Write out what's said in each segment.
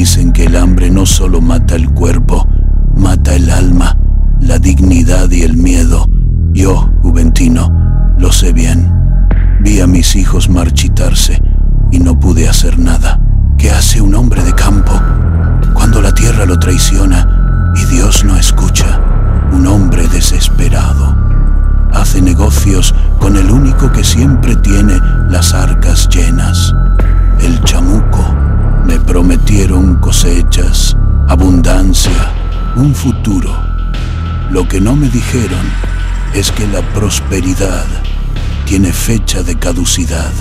Dicen que el hambre no solo mata el cuerpo, mata el alma, la dignidad y el miedo. Yo, Juventino, lo sé bien. Vi a mis hijos marchitarse y no pude hacer nada. ¿Qué hace un hombre de campo cuando la tierra lo traiciona y Dios no escucha? Un hombre desesperado hace negocios con el único que siempre tiene las arcas llenas, el chamuco. Me prometieron cosechas, abundancia, un futuro. Lo que no me dijeron es que la prosperidad tiene fecha de caducidad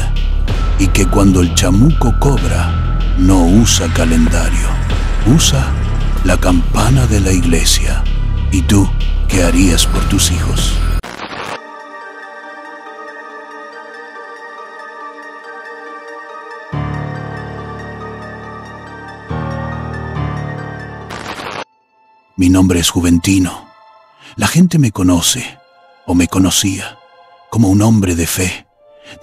y que cuando el chamuco cobra, no usa calendario, usa la campana de la iglesia. ¿Y tú qué harías por tus hijos? Mi nombre es Juventino. La gente me conoce, o me conocía, como un hombre de fe,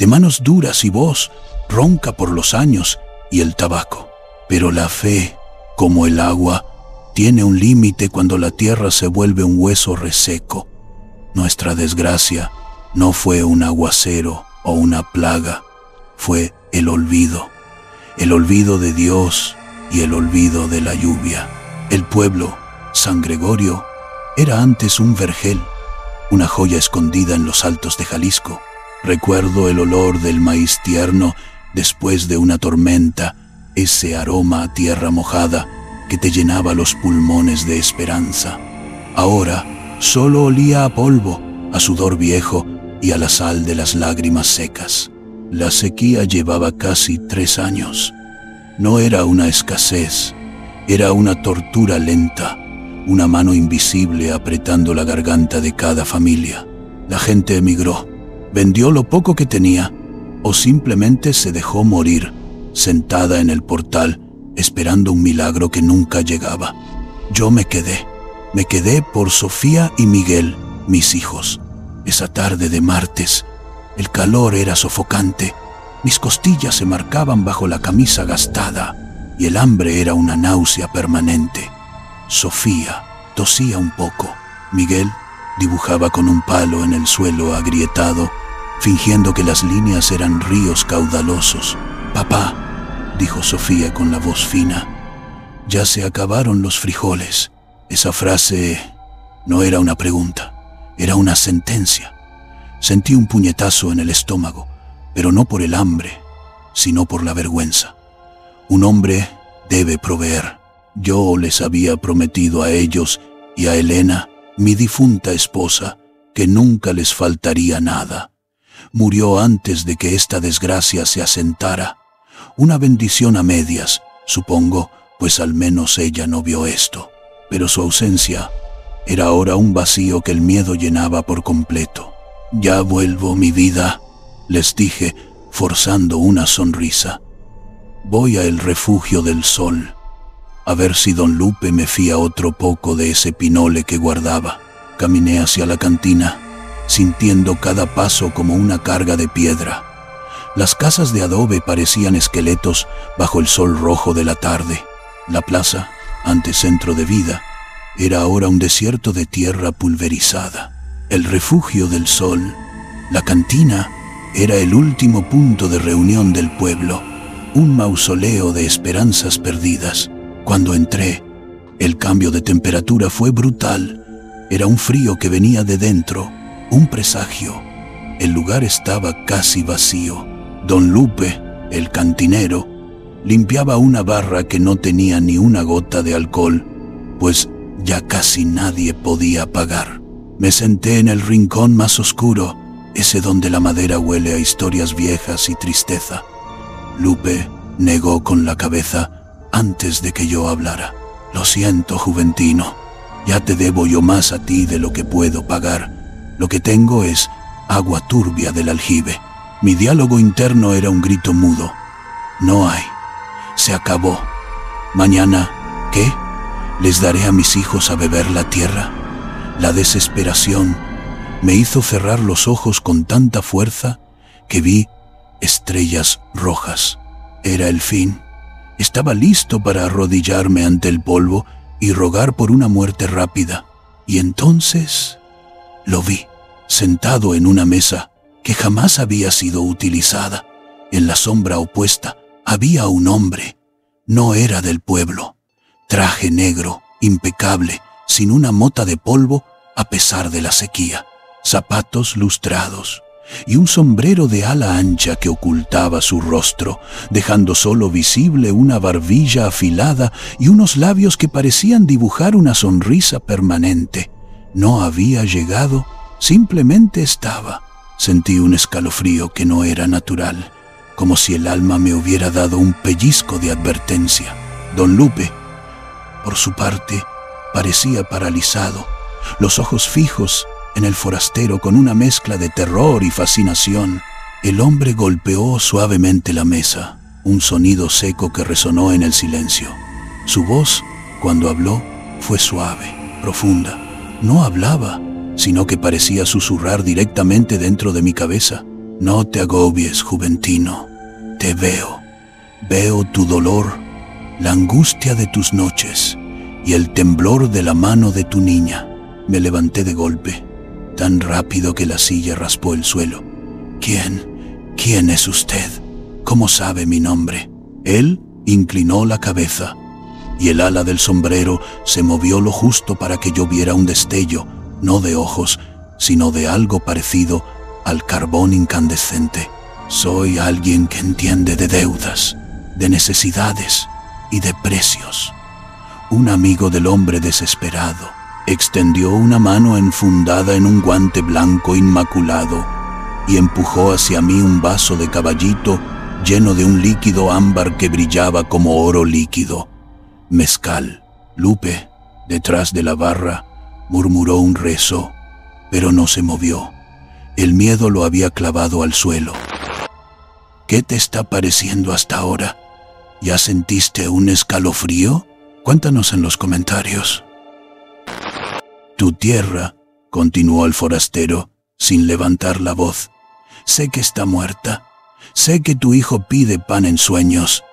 de manos duras y voz ronca por los años y el tabaco. Pero la fe, como el agua, tiene un límite cuando la tierra se vuelve un hueso reseco. Nuestra desgracia no fue un aguacero o una plaga, fue el olvido de Dios y el olvido de la lluvia. El pueblo, San Gregorio, era antes un vergel, una joya escondida en los altos de Jalisco. Recuerdo el olor del maíz tierno después de una tormenta, ese aroma a tierra mojada que te llenaba los pulmones de esperanza. Ahora solo olía a polvo, a sudor viejo y a la sal de las lágrimas secas. La sequía llevaba casi 3 años. No era una escasez, era una tortura lenta, una mano invisible apretando la garganta de cada familia. La gente emigró, vendió lo poco que tenía o simplemente se dejó morir, sentada en el portal, esperando un milagro que nunca llegaba. Yo me quedé por Sofía y Miguel, mis hijos. Esa tarde de martes, el calor era sofocante, mis costillas se marcaban bajo la camisa gastada y el hambre era una náusea permanente. Sofía tosía un poco. Miguel dibujaba con un palo en el suelo agrietado, fingiendo que las líneas eran ríos caudalosos. «Papá», dijo Sofía con la voz fina, «ya se acabaron los frijoles». Esa frase no era una pregunta, era una sentencia. Sentí un puñetazo en el estómago, pero no por el hambre, sino por la vergüenza. Un hombre debe proveer. Yo les había prometido a ellos y a Elena, mi difunta esposa, que nunca les faltaría nada. Murió antes de que esta desgracia se asentara. Una bendición a medias, supongo, pues al menos ella no vio esto. Pero su ausencia era ahora un vacío que el miedo llenaba por completo. «Ya vuelvo, mi vida», les dije, forzando una sonrisa. «Voy a el refugio del sol, a ver si don Lupe me fía otro poco de ese pinole que guardaba». Caminé hacia la cantina, sintiendo cada paso como una carga de piedra. Las casas de adobe parecían esqueletos bajo el sol rojo de la tarde. La plaza, antes centro de vida, era ahora un desierto de tierra pulverizada. El refugio del sol, la cantina, era el último punto de reunión del pueblo, un mausoleo de esperanzas perdidas. Cuando entré, el cambio de temperatura fue brutal. Era un frío que venía de dentro, un presagio. El lugar estaba casi vacío. Don Lupe, el cantinero, limpiaba una barra que no tenía ni una gota de alcohol, pues ya casi nadie podía pagar. Me senté en el rincón más oscuro, ese donde la madera huele a historias viejas y tristeza. Lupe negó con la cabeza antes de que yo hablara. «Lo siento, Juventino, ya te debo yo más a ti de lo que puedo pagar. Lo que tengo es agua turbia del aljibe». Mi diálogo interno era un grito mudo. «No hay. Se acabó. Mañana, ¿qué? ¿Les daré a mis hijos a beber la tierra?» La desesperación me hizo cerrar los ojos con tanta fuerza que vi estrellas rojas. Era el fin. Estaba listo para arrodillarme ante el polvo y rogar por una muerte rápida. Y entonces lo vi, sentado en una mesa que jamás había sido utilizada. En la sombra opuesta había un hombre. No era del pueblo. Traje negro, impecable, sin una mota de polvo a pesar de la sequía. Zapatos lustrados y un sombrero de ala ancha que ocultaba su rostro, dejando solo visible una barbilla afilada y unos labios que parecían dibujar una sonrisa permanente. No había llegado, simplemente estaba. Sentí un escalofrío que no era natural, como si el alma me hubiera dado un pellizco de advertencia. Don Lupe, por su parte, parecía paralizado, los ojos fijos en el forastero con una mezcla de terror y fascinación. El hombre golpeó suavemente la mesa, un sonido seco que resonó en el silencio. Su voz, cuando habló, fue suave, profunda. No hablaba, sino que parecía susurrar directamente dentro de mi cabeza. No te agobies, Juventino. Te veo. Veo tu dolor, la angustia de tus noches y el temblor de la mano de tu niña. Me levanté de golpe, tan rápido que la silla raspó el suelo. ¿Quién es usted? ¿Cómo sabe mi nombre? Él inclinó la cabeza y el ala del sombrero se movió lo justo para que yo viera un destello, no de ojos, sino de algo parecido al carbón incandescente. Soy alguien que entiende de deudas, de necesidades y de precios. Un amigo del hombre desesperado extendió una mano enfundada en un guante blanco inmaculado y empujó hacia mí un vaso de caballito lleno de un líquido ámbar que brillaba como oro líquido. Mezcal. Lupe, detrás de la barra, murmuró un rezo, pero no se movió. El miedo lo había clavado al suelo. ¿Qué te está pareciendo hasta ahora? ¿Ya sentiste un escalofrío? Cuéntanos en los comentarios. Tu tierra, continuó el forastero, sin levantar la voz. Sé que está muerta. Sé que tu hijo pide pan en sueños.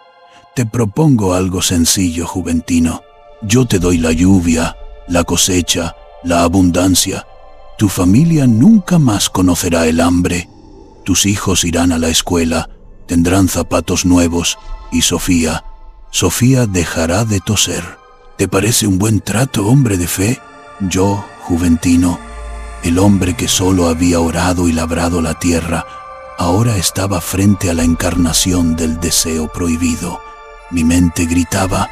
Te propongo algo sencillo, Juventino. Yo te doy la lluvia, la cosecha, la abundancia. Tu familia nunca más conocerá el hambre. Tus hijos irán a la escuela, tendrán zapatos nuevos y Sofía dejará de toser. ¿Te parece un buen trato, hombre de fe? Yo, Juventino, el hombre que solo había orado y labrado la tierra, ahora estaba frente a la encarnación del deseo prohibido. Mi mente gritaba,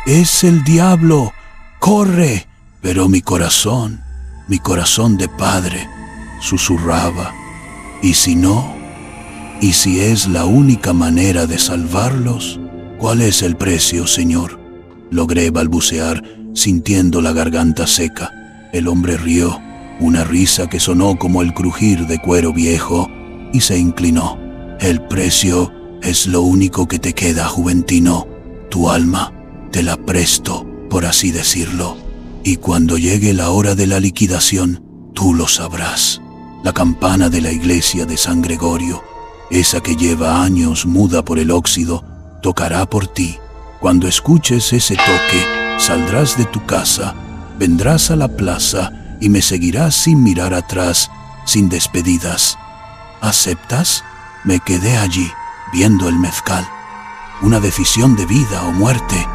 ¡es el diablo! ¡Corre! Pero mi corazón de padre, susurraba, ¿y si no? ¿Y si es la única manera de salvarlos? ¿Cuál es el precio, señor? Logré balbucear, sintiendo la garganta seca. El hombre rió, una risa que sonó como el crujir de cuero viejo, y se inclinó. El precio es lo único que te queda, Juventino. Tu alma te la presto, por así decirlo. Y cuando llegue la hora de la liquidación, tú lo sabrás. La campana de la iglesia de San Gregorio, esa que lleva años muda por el óxido, tocará por ti. Cuando escuches ese toque, saldrás de tu casa, vendrás a la plaza y me seguirás sin mirar atrás, sin despedidas. ¿Aceptas? Me quedé allí, viendo el mezcal. Una decisión de vida o muerte,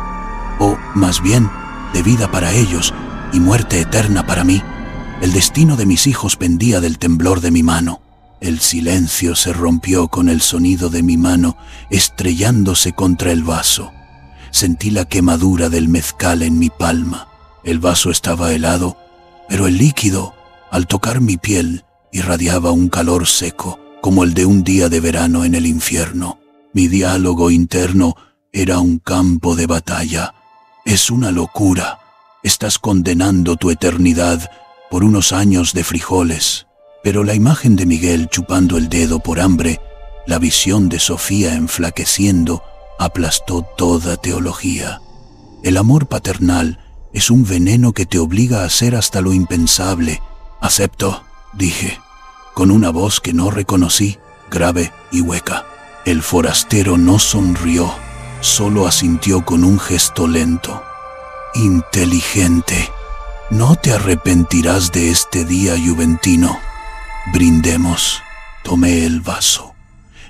o más bien, de vida para ellos y muerte eterna para mí. El destino de mis hijos pendía del temblor de mi mano. El silencio se rompió con el sonido de mi mano estrellándose contra el vaso. Sentí la quemadura del mezcal en mi palma. El vaso estaba helado, pero el líquido, al tocar mi piel, irradiaba un calor seco, como el de un día de verano en el infierno. Mi diálogo interno era un campo de batalla. Es una locura. Estás condenando tu eternidad por unos años de frijoles. Pero la imagen de Miguel chupando el dedo por hambre, la visión de Sofía enflaqueciendo, aplastó toda teología. El amor paternal es un veneno que te obliga a hacer hasta lo impensable. Acepto, dije, con una voz que no reconocí, grave y hueca. El forastero no sonrió, solo asintió con un gesto lento. Inteligente, no te arrepentirás de este día, Juventino. Brindemos. Tomé el vaso.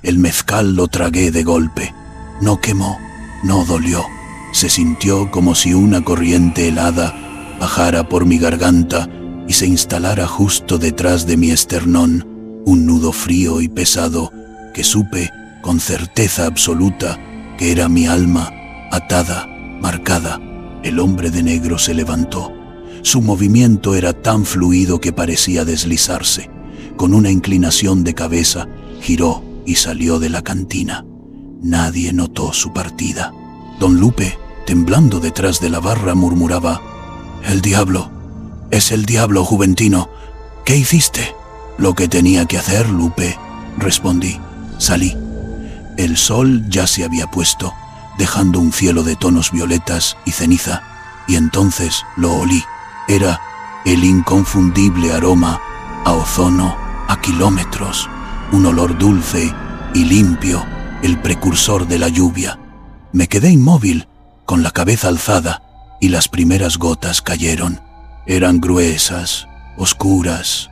El mezcal lo tragué de golpe. No quemó, no dolió. Se sintió como si una corriente helada bajara por mi garganta y se instalara justo detrás de mi esternón, un nudo frío y pesado que supe con certeza absoluta que era mi alma, atada, marcada. El hombre de negro se levantó. Su movimiento era tan fluido que parecía deslizarse. Con una inclinación de cabeza, giró y salió de la cantina. Nadie notó su partida. Don Lupe, temblando detrás de la barra, murmuraba: «El diablo, es el diablo, Juventino. ¿Qué hiciste?» «Lo que tenía que hacer, Lupe», respondí. Salí. El sol ya se había puesto, dejando un cielo de tonos violetas y ceniza, y entonces lo olí. Era el inconfundible aroma a ozono a kilómetros, un olor dulce y limpio, el precursor de la lluvia. Me quedé inmóvil, con la cabeza alzada, y las primeras gotas cayeron. Eran gruesas, oscuras,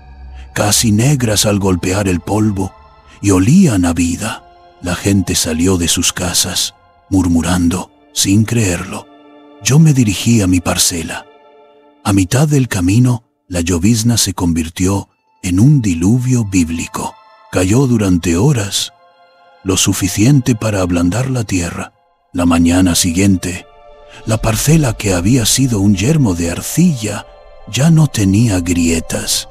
casi negras al golpear el polvo, y olían a vida. La gente salió de sus casas, murmurando, sin creerlo. Yo me dirigí a mi parcela. A mitad del camino, la llovizna se convirtió en un diluvio bíblico. Cayó durante horas, lo suficiente para ablandar la tierra. La mañana siguiente, la parcela que había sido un yermo de arcilla ya no tenía grietas.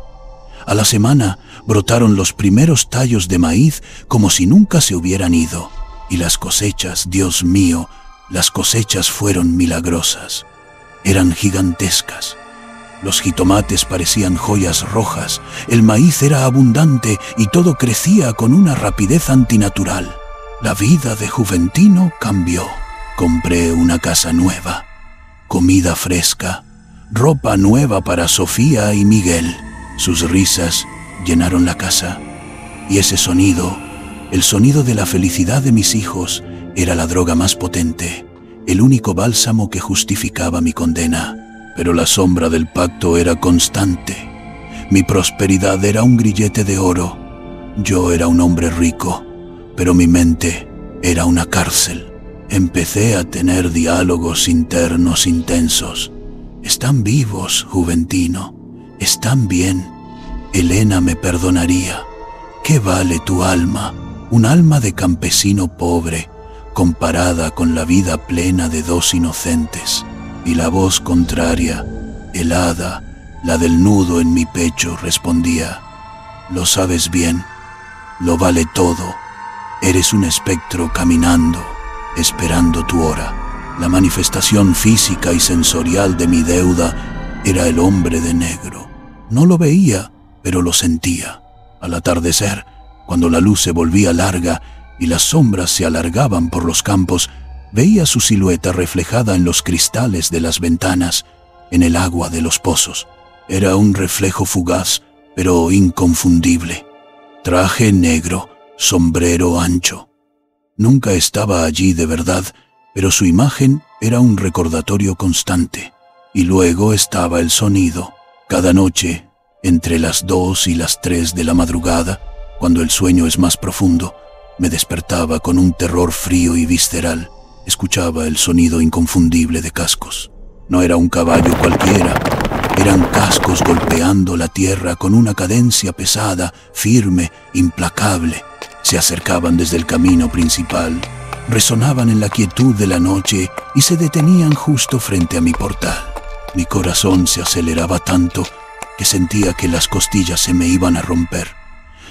A la semana brotaron los primeros tallos de maíz como si nunca se hubieran ido. Y las cosechas, Dios mío, las cosechas fueron milagrosas. Eran gigantescas. Los jitomates parecían joyas rojas, el maíz era abundante y todo crecía con una rapidez antinatural. La vida de Juventino cambió. Compré una casa nueva, comida fresca, ropa nueva para Sofía y Miguel. Sus risas llenaron la casa, y ese sonido, el sonido de la felicidad de mis hijos, era la droga más potente, el único bálsamo que justificaba mi condena. Pero la sombra del pacto era constante. Mi prosperidad era un grillete de oro. Yo era un hombre rico, pero mi mente era una cárcel. Empecé a tener diálogos internos intensos. Están vivos, Juventino. Están bien. Elena me perdonaría. ¿Qué vale tu alma? Un alma de campesino pobre, comparada con la vida plena de dos inocentes. Y la voz contraria, helada, la del nudo en mi pecho, respondía: «Lo sabes bien, lo vale todo. Eres un espectro caminando, esperando tu hora». La manifestación física y sensorial de mi deuda era el hombre de negro. No lo veía, pero lo sentía. Al atardecer, cuando la luz se volvía larga y las sombras se alargaban por los campos, veía su silueta reflejada en los cristales de las ventanas, en el agua de los pozos. Era un reflejo fugaz, pero inconfundible. Traje negro, sombrero ancho. Nunca estaba allí de verdad, pero su imagen era un recordatorio constante. Y luego estaba el sonido. Cada noche, entre las 2 y las 3 de la madrugada, cuando el sueño es más profundo, me despertaba con un terror frío y visceral. Escuchaba el sonido inconfundible de cascos. No era un caballo cualquiera. Eran cascos golpeando la tierra con una cadencia pesada, firme, implacable. Se acercaban desde el camino principal, resonaban en la quietud de la noche y se detenían justo frente a mi portal. Mi corazón se aceleraba tanto que sentía que las costillas se me iban a romper.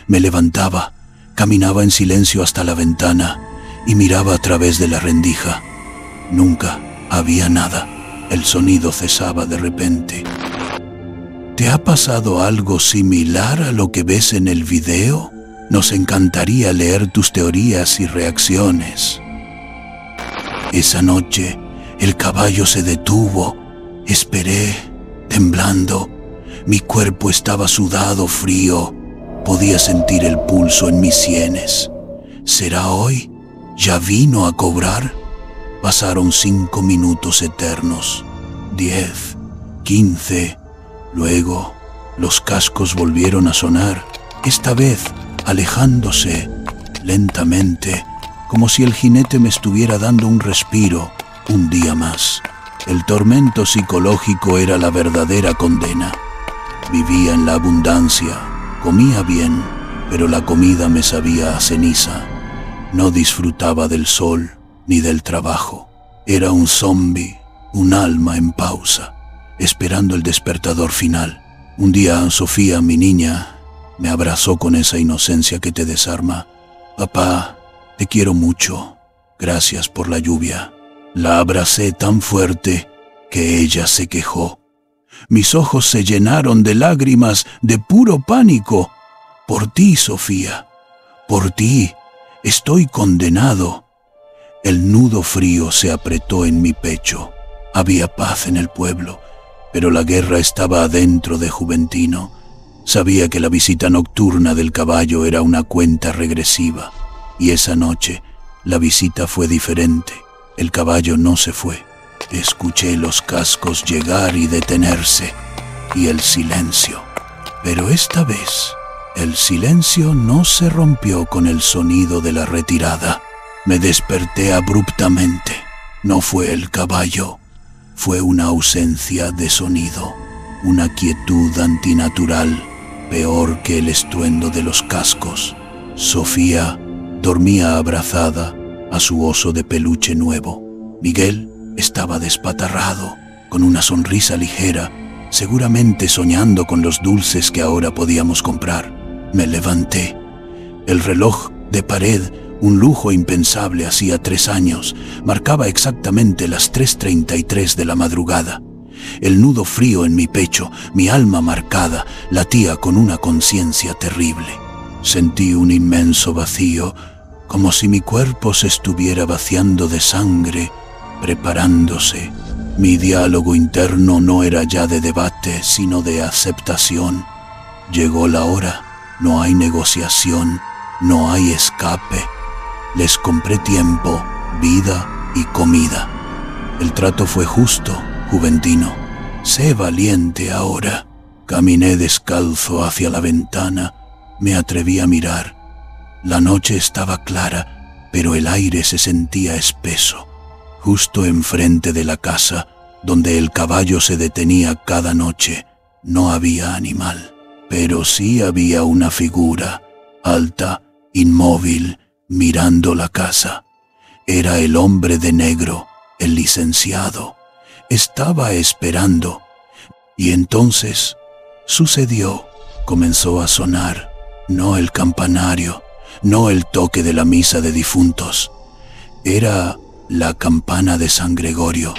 Me levantaba, caminaba en silencio hasta la ventana y miraba a través de la rendija. Nunca había nada. El sonido cesaba de repente. ¿Te ha pasado algo similar a lo que ves en el video? Nos encantaría leer tus teorías y reacciones. Esa noche, el caballo se detuvo. Esperé, temblando. Mi cuerpo estaba sudado, frío. Podía sentir el pulso en mis sienes. ¿Será hoy? ¿Ya vino a cobrar? Pasaron 5 minutos eternos, 10, 15, luego los cascos volvieron a sonar, esta vez alejándose lentamente, como si el jinete me estuviera dando un respiro, un día más. El tormento psicológico era la verdadera condena. Vivía en la abundancia, comía bien, pero la comida me sabía a ceniza. No disfrutaba del sol ni del trabajo. Era un zombi, un alma en pausa, esperando el despertador final. Un día Sofía, mi niña, me abrazó con esa inocencia que te desarma. Papá, te quiero mucho. Gracias por la lluvia. La abracé tan fuerte que ella se quejó. Mis ojos se llenaron de lágrimas de puro pánico. Por ti, Sofía, por ti, estoy condenado. El nudo frío se apretó en mi pecho. Había paz en el pueblo, pero la guerra estaba adentro de Juventino. Sabía que la visita nocturna del caballo era una cuenta regresiva, y esa noche la visita fue diferente. El caballo no se fue. Escuché los cascos llegar y detenerse, y el silencio. Pero esta vez, el silencio no se rompió con el sonido de la retirada. Me desperté abruptamente. No fue el caballo, fue una ausencia de sonido, una quietud antinatural, peor que el estruendo de los cascos. Sofía dormía abrazada a su oso de peluche nuevo. Miguel estaba despatarrado, con una sonrisa ligera, seguramente soñando con los dulces que ahora podíamos comprar. Me levanté. El reloj de pared, un lujo impensable hacía 3 años, marcaba exactamente las 3:33 de la madrugada. El nudo frío en mi pecho, mi alma marcada, latía con una conciencia terrible. Sentí un inmenso vacío, como si mi cuerpo se estuviera vaciando de sangre, preparándose. Mi diálogo interno no era ya de debate, sino de aceptación. Llegó la hora, no hay negociación, no hay escape. Les compré tiempo, vida y comida. El trato fue justo, Juventino. Sé valiente ahora. Caminé descalzo hacia la ventana, me atreví a mirar. La noche estaba clara, pero el aire se sentía espeso. Justo enfrente de la casa, donde el caballo se detenía cada noche, no había animal, pero sí había una figura, alta, inmóvil, mirando la casa. Era el hombre de negro, el licenciado. Estaba esperando. Y entonces sucedió. Comenzó a sonar, no el campanario, no el toque de la misa de difuntos. Era la campana de San Gregorio,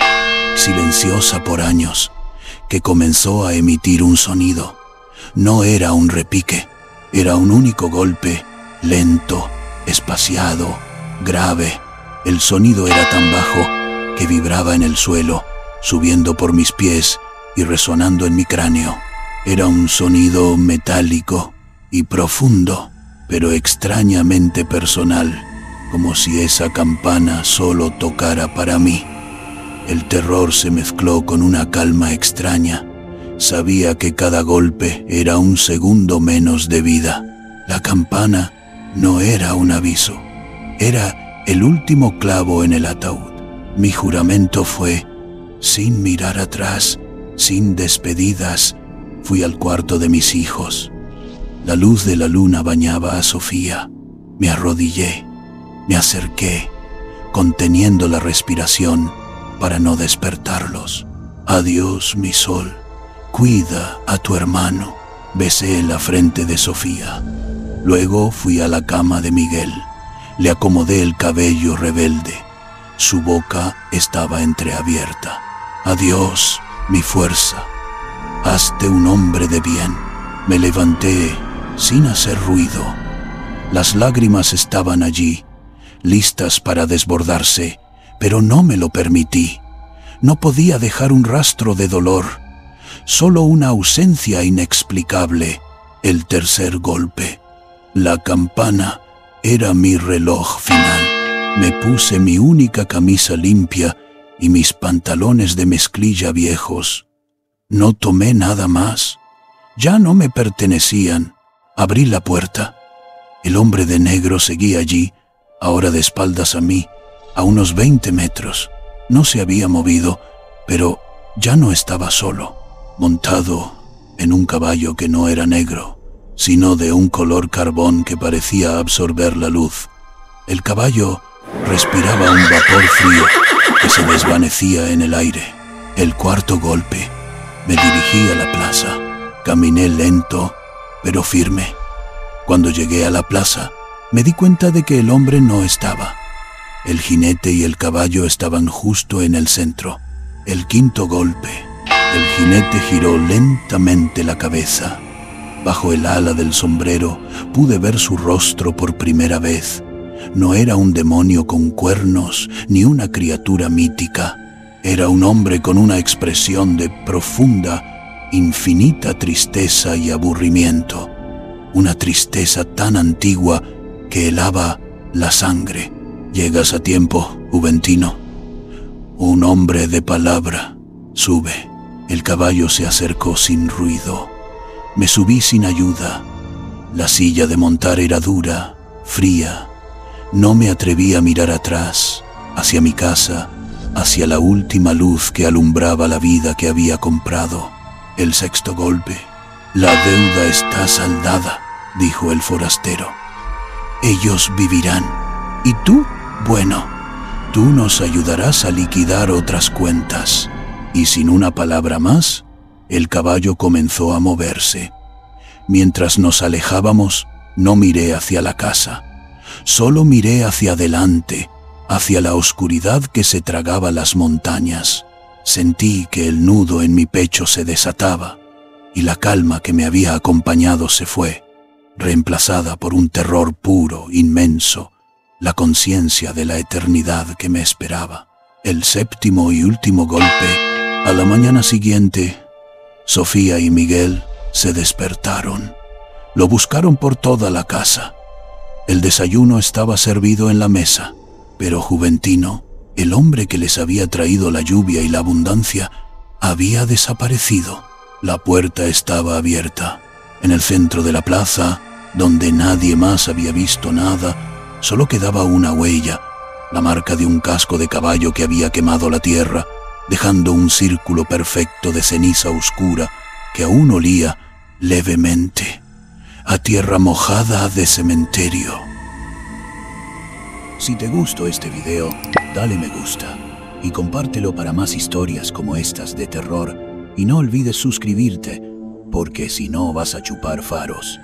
silenciosa por años, que comenzó a emitir un sonido. No era un repique, era un único golpe, lento, espaciado, grave. El sonido era tan bajo que vibraba en el suelo, subiendo por mis pies y resonando en mi cráneo. Era un sonido metálico y profundo, pero extrañamente personal, como si esa campana solo tocara para mí. El terror se mezcló con una calma extraña. Sabía que cada golpe era un segundo menos de vida. La campana no era un aviso, era el último clavo en el ataúd. Mi juramento fue, sin mirar atrás, sin despedidas, fui al cuarto de mis hijos. La luz de la luna bañaba a Sofía. Me arrodillé, me acerqué, conteniendo la respiración para no despertarlos. Adiós, mi sol, cuida a tu hermano. Besé la frente de Sofía. Luego fui a la cama de Miguel. Le acomodé el cabello rebelde. Su boca estaba entreabierta. Adiós, mi fuerza. Hazte un hombre de bien. Me levanté sin hacer ruido. Las lágrimas estaban allí, listas para desbordarse, pero no me lo permití. No podía dejar un rastro de dolor, solo una ausencia inexplicable. El tercer golpe. La campana era mi reloj final. Me puse mi única camisa limpia y mis pantalones de mezclilla viejos. No tomé nada más. Ya no me pertenecían. Abrí la puerta. El hombre de negro seguía allí, ahora de espaldas a mí, a unos 20 metros. No se había movido, pero ya no estaba solo, montado en un caballo que no era negro, sino de un color carbón que parecía absorber la luz. El caballo respiraba un vapor frío que se desvanecía en el aire. El cuarto golpe. Me dirigí a la plaza. Caminé lento, pero firme. Cuando llegué a la plaza, me di cuenta de que el hombre no estaba. El jinete y el caballo estaban justo en el centro. El quinto golpe. El jinete giró lentamente la cabeza. Bajo el ala del sombrero pude ver su rostro por primera vez. No era un demonio con cuernos ni una criatura mítica. Era un hombre con una expresión de profunda, infinita tristeza y aburrimiento. Una tristeza tan antigua que helaba la sangre. Llegas a tiempo, Juventino. Un hombre de palabra. Sube. El caballo se acercó sin ruido. Me subí sin ayuda. La silla de montar era dura, fría. No me atreví a mirar atrás, hacia mi casa, hacia la última luz que alumbraba la vida que había comprado. El sexto golpe. La deuda está saldada, dijo el forastero. Ellos vivirán. ¿Y tú? Bueno, tú nos ayudarás a liquidar otras cuentas. Y sin una palabra más, el caballo comenzó a moverse. Mientras nos alejábamos, no miré hacia la casa. Solo miré hacia adelante, hacia la oscuridad que se tragaba las montañas. Sentí que el nudo en mi pecho se desataba y la calma que me había acompañado se fue, reemplazada por un terror puro, inmenso, la conciencia de la eternidad que me esperaba. El séptimo y último golpe. A la mañana siguiente, Sofía y Miguel se despertaron. Lo buscaron por toda la casa. El desayuno estaba servido en la mesa, pero Juventino, el hombre que les había traído la lluvia y la abundancia, había desaparecido. La puerta estaba abierta. En el centro de la plaza, donde nadie más había visto nada, solo quedaba una huella, la marca de un casco de caballo que había quemado la tierra, dejando un círculo perfecto de ceniza oscura que aún olía levemente a tierra mojada de cementerio. Si te gustó este video, dale me gusta y compártelo para más historias como estas de terror, y no olvides suscribirte, porque si no vas a chupar faros.